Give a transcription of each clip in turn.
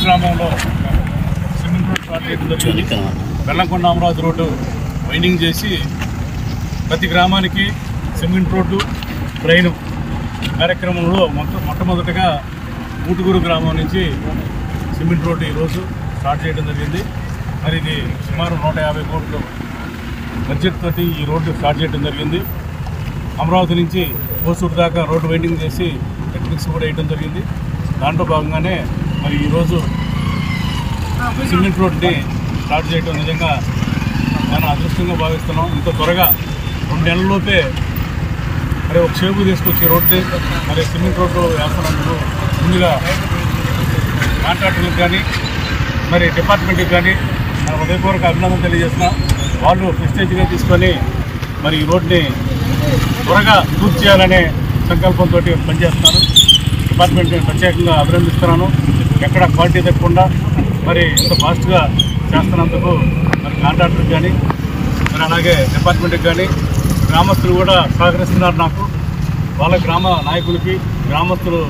గ్రామంలో cement road start చేయడం Bellamkonda Amaravati road winding చేసి ప్రతి గ్రామానికి సిమెంట్ రోడ్డు ట్రైను కార్యక్రమంలో మొట్టమొదటిగా ఊటుగురు గ్రామం నుంచి సిమెంట్ రోడ్డు ఈరోజు స్టార్ట్ చేయడం జరిగింది. మరి ఇది సుమారు 150 కోట్ల బడ్జెట్ తోటి ఈ రోడ్డు స్టార్ట్ చేయడం జరిగింది. అమరావతి నుంచి కోసూరు దాకా రోడ్డు వైండింగ్ చేసి టెక్నిక్స్ కూడా వేయడం జరిగింది. దాంట్లో భాగంగానే మరి ఈరోజు సిమెంట్ రోడ్ని స్టార్ట్ చేయడం నిజంగా చాలా అదృష్టంగా భావిస్తున్నాం. ఇంత త్వరగా 2 నెలల్లోపే మరి ఒక షేపు తీసుకొచ్చి రోడ్ని మరి సిమెంట్ రోడ్డు వేస్తున్నందుకు ముందుగా కాంట్రాక్టర్లకు కానీ మరి డిపార్ట్మెంట్కి కానీ హృదయపూర్వక అభినందన తెలియజేస్తున్నాం. వాళ్ళు ప్రెస్టేజ్గా తీసుకొని మరి ఈ రోడ్ని త్వరగా పూర్తి చేయాలనే సంకల్పంతో పనిచేస్తున్నారు. డిపార్ట్మెంట్ని ప్రత్యేకంగా అభినందిస్తున్నాను. ఎక్కడ క్వాలిటీ తప్పకుండా మరి ఇంత ఫాస్ట్గా చేస్తున్నందుకు మరి కాంట్రాక్టర్కి కానీ మరి అలాగే డిపార్ట్మెంట్కి కానీ గ్రామస్తులు కూడా సహకరిస్తున్నారు. నాకు వాళ్ళ గ్రామ నాయకులకి గ్రామస్తులు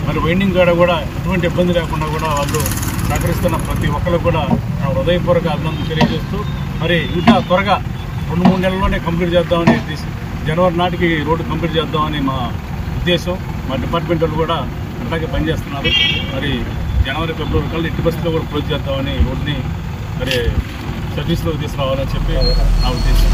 మరి వైండింగ్ కాడ కూడా ఎటువంటి ఇబ్బంది లేకుండా కూడా వాళ్ళు సహకరిస్తున్న ప్రతి ఒక్కరికి కూడా నా హృదయపూర్వక అభినందన తెలియజేస్తూ మరి ఇంకా త్వరగా 2-3 నెలల్లోనే కంప్లీట్ చేద్దామని జనవరి నాటికి రోడ్డు కంప్లీట్ చేద్దామని మా ఉద్దేశం. మా డిపార్ట్మెంట్ వాళ్ళు కూడా అట్లాగే పనిచేస్తున్నారు. మరి జనవరి ఫిబ్రవరి కల్లా ఎట్టి పరిస్థితుల్లో కూడా క్లోజ్ చేద్దామని రోడ్ని మరి సర్వీస్లోకి తీసుకురావాలని చెప్పి నా ఉద్దేశం.